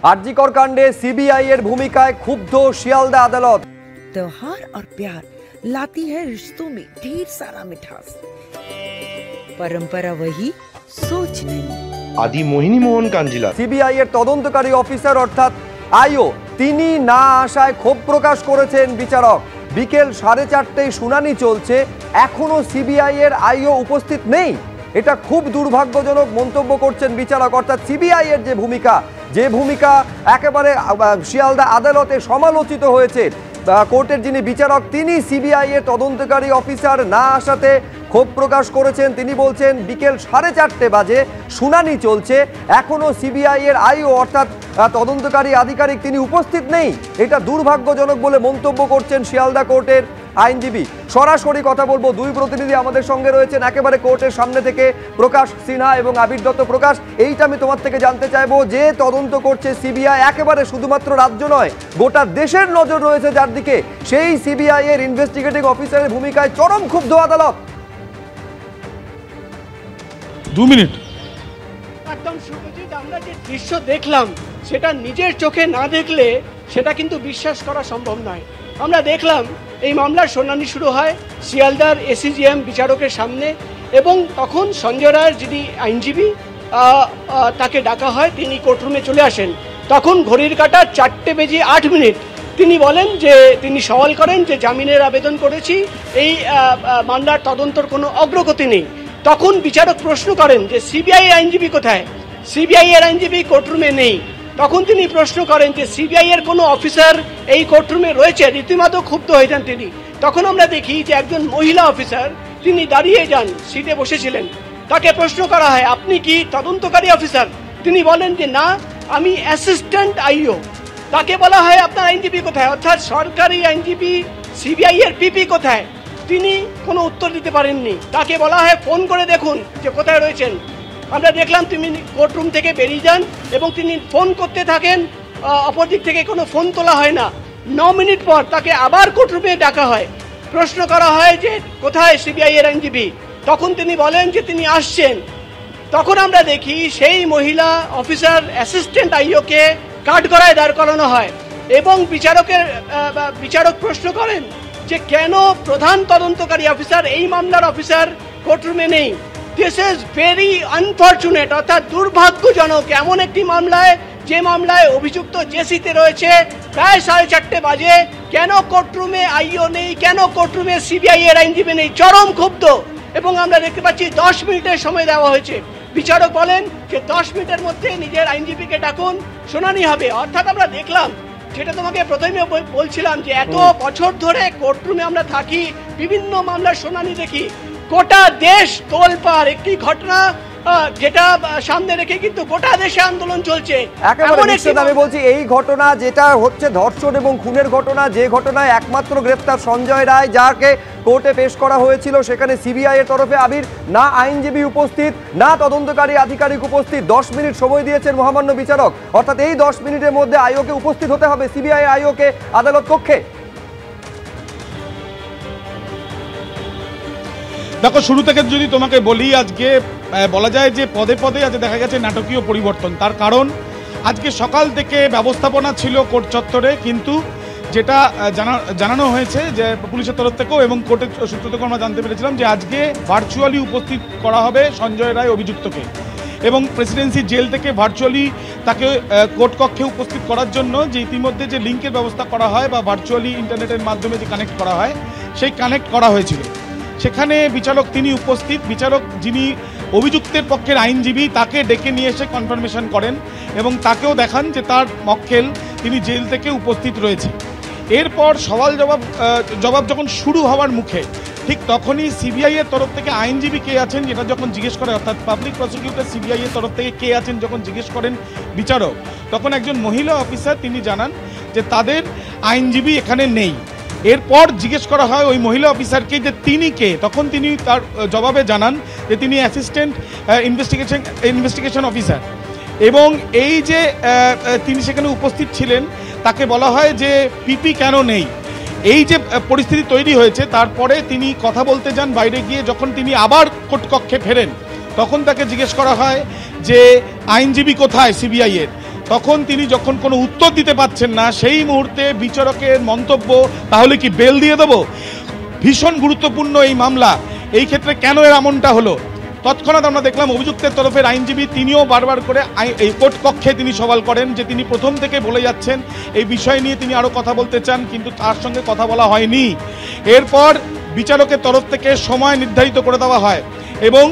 आरजीकर कांडे CBI एर भूमिकाয় ক্ষুব্ধ শিয়ালদা আদালত। त्योहार और प्यार लाती है रिश्तों में ढेर सारा मिठास, परंपरा वही सोच नहीं। आदि मोहिनी मोहन कांजिला सीबीआई एर তদন্তকারী অফিসার অর্থাৎ আইও তিনি না আসায় ক্ষোভ প্রকাশ করেছেন বিচারক। বিকেল 4:30টায় শুনানি চলছে, এখনো সিবিআই এর আইও উপস্থিত নেই। এটা খুব দুর্ভাগ্যজনক মন্তব্য করছেন বিচারক। অর্থাৎ সিবিআই এর যে ভূমিকা একেবারে শিয়ালদা আদালতে সমালোচিত হয়েছে, কোর্টের যিনি বিচারক তিনি সিবিআই এর তদন্তকারী অফিসার না আসাতে ক্ষোভ প্রকাশ করেছেন। তিনি বলছেন বিকেল 4:30 বাজে শুনানি চলছে, এখনো সিবিআই এর আইও অর্থাৎ তদন্তকারী আধিকারিক তিনি উপস্থিত নেই। এটা দুর্ভাগ্যজনক বলে মন্তব্য করছেন শিয়ালদা কোর্টের আইনজীবী। সরাসরি কথা বলবো, দুই প্রতিনিধি আমাদের সঙ্গে রয়েছেন একেবারে কোর্টের সামনে থেকে, প্রকাশ সিনহা এবং আবির দত্ত। প্রকাশ, এইটা আমি তোমার থেকে জানতে চাইবো, যে তদন্ত করছে সিবিআই একেবারে শুধুমাত্র রাজ্য নয় গোটা দেশের নজর রয়েছে যার দিকে, সেই সিবিআই এর ইনভেস্টিগেটিং অফিসারের ভূমিকায় চরম ক্ষুব্ধ আদালত। 2 মিনিট। একদম শুভজিৎ, আমরা যে দৃশ্য দেখলাম সেটা নিজের চোখে না দেখলে সেটা কিন্তু বিশ্বাস করা সম্ভব নয়। আমরা দেখলাম এই মামলার শুনানি শুরু হয় শিয়ালদার এসিজিএম বিচারকের সামনে, এবং তখন সঞ্জয় রায়ের যিনি আইনজীবী তাকে ডাকা হয়, তিনি কোর্টরুমে চলে আসেন। তখন ঘড়ির কাঁটা 4:08। তিনি বলেন যে তিনি সওয়াল করেন যে জামিনের আবেদন করেছি, এই মামলার তদন্তর কোনো অগ্রগতি নেই। তখন বিচারক প্রশ্ন করেন যে সিবিআই আইনজীবী কোথায়? সিবিআই এর আইনজীবী কোর্টরুমে নেই। তখন তিনি প্রশ্ন করেন যে সিবিআই এর কোনো অফিসার এই কোর্টরুমে রয়েছে? রীতিমতো ক্ষুব্ধ হয়ে যান তিনি। তখন আমরা দেখি যে একজন মহিলা অফিসার তিনি দাঁড়িয়ে যান, সিটে বসেছিলেন। তাকে প্রশ্ন করা হয়, আপনি কি তদন্তকারী অফিসার? তিনি বলেন যে না, আমি অ্যাসিস্ট্যান্ট আইও। তাকে বলা হয় আপনার আইনজীবী কোথায়, অর্থাৎ সরকারি আইনজীবী সিবিআই এর পিপি কোথায়? তিনি কোনো উত্তর দিতে পারেননি। তাকে বলা হয় ফোন করে দেখুন যে কোথায় রয়েছেন। আমরা দেখলাম তিনি কোর্টরুম থেকে বেরিয়ে যান এবং তিনি ফোন করতে থাকেন, অপরদিক থেকে কোনো ফোন তোলা হয় না। 9 মিনিট পর তাকে আবার কোর্টরুমে ডাকা হয়, প্রশ্ন করা হয় যে কোথায় সিবিআই এর আইনজীবী? তখন তিনি বলেন যে তিনি আসছেন। তখন আমরা দেখি সেই মহিলা অফিসার অ্যাসিস্ট্যান্ট আইওকে কাঠগড়ায় দাঁড় করানো হয়, এবং বিচারক প্রশ্ন করেন যে কেন প্রধান তদন্তকারী অফিসার, এই মামলার অফিসার কোর্টরুমে নেই। দিস ইজ ভেরি আনফর্চুনেট, অর্থাৎ দুর্ভাগ্যজনক। এমন একটি মামলায়, যে মামলায় অভিযুক্ত জেসিতে রয়েছে, প্রায় 4:30 বাজে কেন কোর্টরুমে আইও নেই, কেন কোর্টরুমে সিবিআই এর আইনজীবী নেই? চরম ক্ষুব্ধ। এবং আমরা দেখতে পাচ্ছি 10 মিনিটের সময় দেওয়া হয়েছে। বিচারক বলেন যে 10 মিনিটের মধ্যে নিজের আইনজীবীকে ডাকুন, শুনানি হবে। অর্থাৎ আমরা দেখলাম, যেটা তোমাকে প্রথমে বলছিলাম, যে এত বছর ধরে কোর্টরুমে আমরা থাকি, বিভিন্ন মামলার শুনানি দেখি, গোটা দেশ তোলপাড়। একটি ঘটনা যেটা সামনে রেখে কিন্তু গোটা দেশে আন্দোলন চলছে। আমি বলছি এই ঘটনা যেটা হচ্ছে ধর্ষণ এবং খুনের ঘটনা, যে ঘটনায় একমাত্র গ্রেপ্তার সঞ্জয় রায়, যাকে কোর্টে পেশ করা হয়েছিল, সেখানে সিবিআই এর তরফে আবির না আইনজীবী উপস্থিত, না তদন্তকারী আধিকারিক উপস্থিত। 10 মিনিট সময় দিয়েছেন মহামান্য বিচারক। অর্থাৎ এই 10 মিনিটের মধ্যে আইওকে উপস্থিত হতে হবে, সিবিআই আইওকে আদালত কক্ষে। দেখো, শুরু থেকে যদি তোমাকে বলি, আজকে বলা যায় যে পদে পদে আজ দেখা গেছে নাটকীয় পরিবর্তন। তার কারণ আজকে সকাল থেকে ব্যবস্থাপনা ছিল কোর্ট চত্বরে, কিন্তু যেটা জানানো হয়েছে যে পুলিশের তরফ থেকেও এবং কোর্টের সূত্র থেকেও আমরা জানতে পেরেছিলাম যে আজকে ভার্চুয়ালি উপস্থিত করা হবে সঞ্জয় রায় অভিযুক্তকে, এবং প্রেসিডেন্সি জেল থেকে ভার্চুয়ালি তাকে কোর্ট কক্ষে উপস্থিত করার জন্য যে ইতিমধ্যে যে লিঙ্কের ব্যবস্থা করা হয় বা ভার্চুয়ালি ইন্টারনেটের মাধ্যমে যে কানেক্ট করা হয়, সেই কানেক্ট করা হয়েছিল। সেখানে বিচারক তিনি উপস্থিত। বিচারক যিনি অভিযুক্তের পক্ষের আইনজীবী, তাকে ডেকে নিয়ে এসে কনফার্মেশন করেন এবং তাকেও দেখান যে তার মক্কেল তিনি জেল থেকে উপস্থিত রয়েছে। এরপর সওয়াল জবাব যখন শুরু হওয়ার মুখে, ঠিক তখনই সিবিআই এর তরফ থেকে আইনজীবী কে আছেন যেটা যখন জিজ্ঞেস করে, অর্থাৎ পাবলিক প্রসিকিউটর সিবিআই এর তরফ থেকে কে আছেন যখন জিজ্ঞেস করেন বিচারক, তখন একজন মহিলা অফিসার তিনি জানান যে তাদের আইনজীবী এখানে নেই। এরপর জিজ্ঞেস করা হয় ওই মহিলা অফিসারকে যে তিনি কে, তখন তিনি তার জবাবে জানান যে তিনি অ্যাসিস্ট্যান্ট ইনভেস্টিগেশন অফিসার। এবং এই যে তিনি সেখানে উপস্থিত ছিলেন, তাকে বলা হয় যে পিপি কেন নেই। এই যে পরিস্থিতি তৈরি হয়েছে, তারপরে তিনি কথা বলতে যান বাইরে গিয়ে। যখন তিনি আবার কোর্ট কক্ষে ফেরেন, তখন তাকে জিজ্ঞেস করা হয় যে আইনজীবী কোথায় সিবিআই এর। তখন তিনি যখন কোনো উত্তর দিতে পারছেন না, সেই মুহূর্তে বিচারকের মন্তব্য তাহলে কি বেল দিয়ে দেবো, ভীষণ গুরুত্বপূর্ণ এই মামলা, এই ক্ষেত্রে কেন এর এমনটা হলো। তৎক্ষণাৎ আমরা দেখলাম অভিযুক্তের তরফের আইনজীবী তিনিও বারবার করে এই কোর্ট কক্ষে তিনি সওয়াল করেন যে তিনি প্রথম থেকে বলে যাচ্ছেন এই বিষয় নিয়ে তিনি আরও কথা বলতে চান, কিন্তু তার সঙ্গে কথা বলা হয়নি। এরপর বিচারকের তরফ থেকে সময় নির্ধারিত করে দেওয়া হয় এবং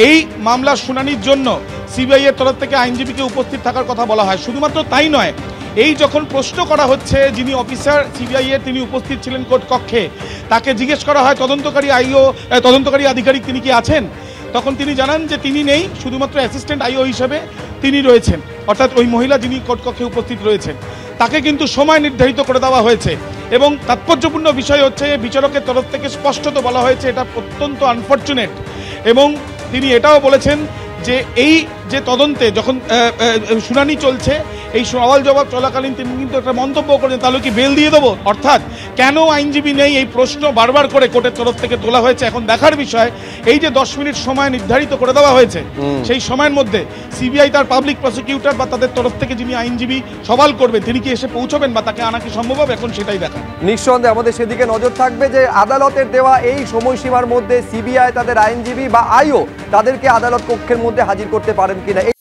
এই মামলার শুনানির জন্য সিবিআই এর তরফ থেকে আইনজীবীকে উপস্থিত থাকার কথা বলা হয়। শুধুমাত্র তাই নয়, এই যখন প্রশ্ন করা হচ্ছে যিনি অফিসার সিবিআই এর তিনি উপস্থিত ছিলেন কোর্ট কক্ষে, তাকে জিজ্ঞেস করা হয় তদন্তকারী আধিকারিক তিনি কি আছেন, তখন তিনি জানান যে তিনি নেই, শুধুমাত্র অ্যাসিস্ট্যান্ট আইও হিসেবে তিনি রয়েছেন, অর্থাৎ ওই মহিলা যিনি কোর্ট কক্ষে উপস্থিত রয়েছেন তাকে কিন্তু সময় নির্ধারিত করে দেওয়া হয়েছে। এবং তাৎপর্যপূর্ণ বিষয় হচ্ছে বিচারকের তরফ থেকে স্পষ্টত বলা হয়েছে এটা অত্যন্ত আনফর্চুনেট, এবং তিনি এটাও বলেছেন যে এই যে তদন্তে যখন শুনানি চলছে এই সওয়াল জবাব চলাকালীন তিনি কিন্তু একটা মন্তব্য করেন তাহলে কি বেল দিয়ে দেবো, অর্থাৎ কেন আইনজীবী নেই এই প্রশ্ন বারবার করে কোর্টের তরফ থেকে তোলা হয়েছে। এখন দেখার বিষয় এই যে 10 মিনিট সময় নির্ধারিত করে দেওয়া হয়েছে সেই সময়ের মধ্যে সিবিআই তার পাবলিক প্রসিকিউটর বা তাদের তরফ থেকে যিনি আইনজীবী সওয়াল করবেন তিনি কি এসে পৌঁছবেন বা তাকে আনা কি সম্ভব হবে, এখন সেটাই দেখা। নিঃসন্দেহে আমাদের সেদিকে নজর থাকবে যে আদালতের দেওয়া এই সময়সীমার মধ্যে সিবিআই তাদের আইনজীবী বা আইও তাদেরকে আদালত কক্ষের মধ্যে হাজির করতে পারেন কিনা।